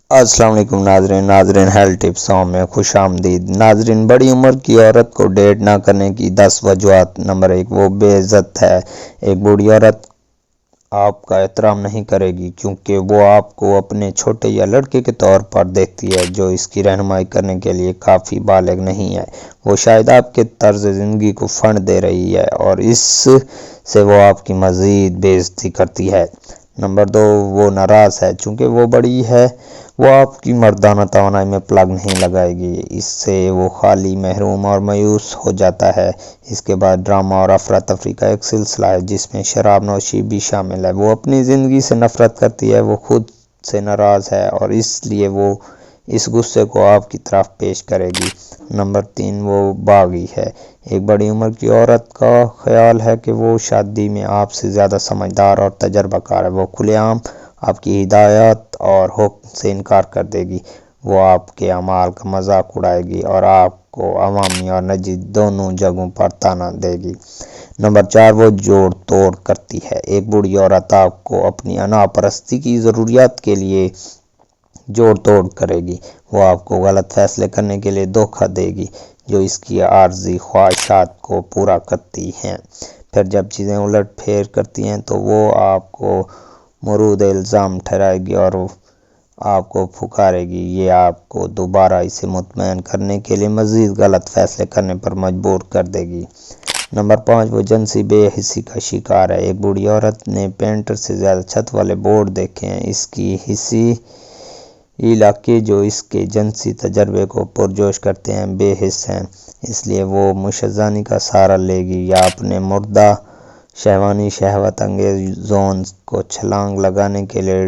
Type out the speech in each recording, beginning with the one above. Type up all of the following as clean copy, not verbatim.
السلام علیکم ناظرین ہیلتھ ٹپسوں میں خوش آمدید ناظرین۔ بڑی عمر کی عورت کو ڈیٹ نہ کرنے کی 10 وجوہات۔ نمبر 1، وہ بے عزت ہے۔ ایک بوڑھی عورت آپ کا احترام نہیں کرے گی کیونکہ وہ آپ کو اپنے چھوٹے یا لڑکے کے طور پر دیکھتی ہے جو اس کی رہنمائی کرنے کے لیے کافی بالغ نہیں ہے۔ وہ شاید آپ کے طرز زندگی کو فنڈ دے رہی ہے اور اس سے وہ آپ کی مزید بے عزتی کرتی ہے۔ نمبر 2، وہ ناراض ہے۔ چونکہ وہ بڑی ہے، وہ آپ کی مردانہ توانائی میں پلگ نہیں لگائے گی۔ اس سے وہ خالی، محروم اور مایوس ہو جاتا ہے۔ اس کے بعد ڈرامہ اور افراتفری کا ایک سلسلہ ہے جس میں شراب نوشی بھی شامل ہے۔ وہ اپنی زندگی سے نفرت کرتی ہے، وہ خود سے ناراض ہے اور اس لیے وہ اس غصے کو آپ کی طرف پیش کرے گی۔ نمبر 3، وہ باغی ہے۔ ایک بڑی عمر کی عورت کا خیال ہے کہ وہ شادی میں آپ سے زیادہ سمجھدار اور تجربہ کار ہے۔ وہ کھلے عام آپ کی ہدایات اور حکم سے انکار کر دے گی۔ وہ آپ کے اعمال کا مذاق اڑائے گی اور آپ کو عوامی اور نجی دونوں جگہوں پر طعنہ دے گی۔ نمبر 4، وہ جوڑ توڑ کرتی ہے۔ ایک بوڑھی عورت آپ کو اپنی انا پرستی کی ضروریات کے لیے جوڑ توڑ کرے گی۔ وہ آپ کو غلط فیصلے کرنے کے لیے دھوکہ دے گی جو اس کی عارضی خواہشات کو پورا کرتی ہیں۔ پھر جب چیزیں الٹ پھیر کرتی ہیں تو وہ آپ کو مورد الزام ٹھہرائے گی اور آپ کو پکارے گی۔ یہ آپ کو دوبارہ اسے مطمئن کرنے کے لیے مزید غلط فیصلے کرنے پر مجبور کر دے گی۔ نمبر 5، وہ جنسی بے حسی کا شکار ہے۔ ایک بوڑھی عورت نے پینٹر سے زیادہ چھت والے بورڈ دیکھے ہیں۔ اس کی حسی علاقے جو اس کے جنسی تجربے کو پرجوش کرتے ہیں بے حس ہیں، اس لیے وہ مشزانی کا سہارا لے گی یا اپنے مردہ شہوانی شہوت انگیز زونز کو چھلانگ لگانے کے لیے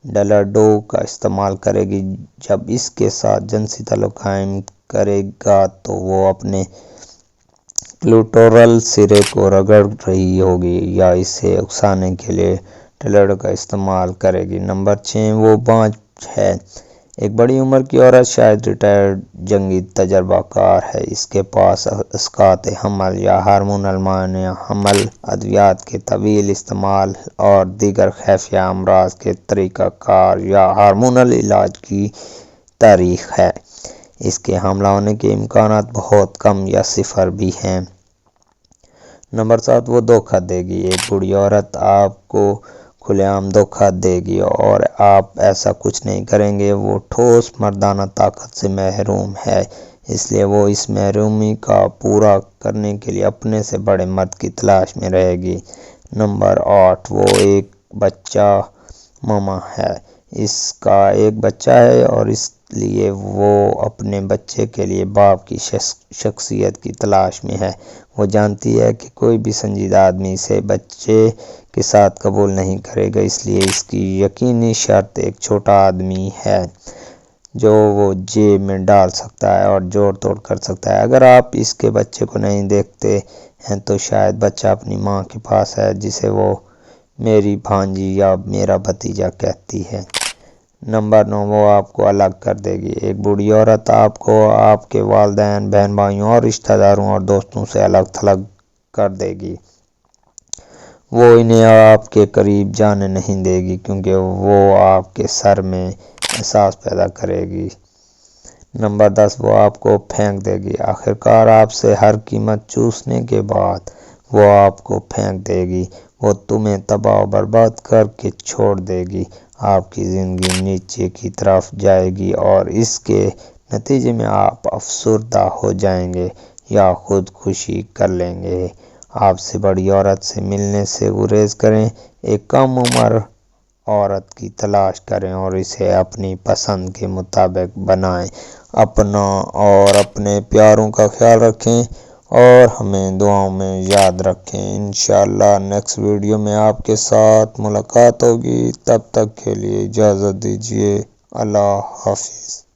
ڈلڈو کا استعمال کرے گی۔ جب اس کے ساتھ جنسی تعلق قائم کرے گا تو وہ اپنے کلیٹورل سرے کو رگڑ رہی ہوگی یا اسے اکسانے کے لیے ڈلڈو کا استعمال کرے گی۔ نمبر 6، وہ بانجھ ہے۔ ایک بڑی عمر کی عورت شاید ریٹائرڈ جنگی تجربہ کار ہے۔ اس کے پاس اسقاط حمل یا ہارمونل مانع حمل ادویات کے طویل استعمال اور دیگر خفیہ امراض کے طریقہ کار یا ہارمونل علاج کی تاریخ ہے۔ اس کے حاملہ ہونے کے امکانات بہت کم یا صفر بھی ہیں۔ نمبر 7، وہ دھوکہ دے گی۔ ایک بوڑھی عورت آپ کو کھلے عام دھوکہ دے گی اور آپ ایسا کچھ نہیں کریں گے۔ وہ ٹھوس مردانہ طاقت سے محروم ہے، اس لیے وہ اس محرومی کا پورا کرنے کے لیے اپنے سے بڑے مرد کی تلاش میں رہے گی۔ نمبر 8، وہ ایک بچہ ماما ہے۔ اس کا ایک بچہ ہے اور اس لیے وہ اپنے بچے کے لیے باپ کی شخصیت کی تلاش میں ہے۔ وہ جانتی ہے کہ کوئی بھی سنجیدہ آدمی اسے بچے کے ساتھ قبول نہیں کرے گا، اس لیے اس کی یقینی شرط ایک چھوٹا آدمی ہے جو وہ جیب میں ڈال سکتا ہے اور جوڑ توڑ کر سکتا ہے۔ اگر آپ اس کے بچے کو نہیں دیکھتے ہیں تو شاید بچہ اپنی ماں کے پاس ہے جسے وہ میری بھانجی یا میرا بھتیجا کہتی ہے۔ نمبر 9، وہ آپ کو الگ کر دے گی۔ ایک بوڑھی عورت آپ کو آپ کے والدین، بہن بھائیوں اور رشتہ داروں اور دوستوں سے الگ تھلگ کر دے گی۔ وہ انہیں آپ کے قریب جانے نہیں دے گی کیونکہ وہ آپ کے سر میں احساس پیدا کرے گی۔ نمبر 10، وہ آپ کو پھینک دے گی۔ آخرکار آپ سے ہر قیمت چوسنے کے بعد وہ آپ کو پھینک دے گی۔ وہ تمہیں تباہ و برباد کر کے چھوڑ دے گی۔ آپ کی زندگی نیچے کی طرف جائے گی اور اس کے نتیجے میں آپ افسردہ ہو جائیں گے یا خودکشی کر لیں گے۔ آپ سے بڑی عورت سے ملنے سے گریز کریں۔ ایک کم عمر عورت کی تلاش کریں اور اسے اپنی پسند کے مطابق بنائیں۔ اپنا اور اپنے پیاروں کا خیال رکھیں اور ہمیں دعاؤں میں یاد رکھیں۔ انشاءاللہ نیکسٹ ویڈیو میں آپ کے ساتھ ملاقات ہوگی۔ تب تک کے لیے اجازت دیجیے۔ اللہ حافظ۔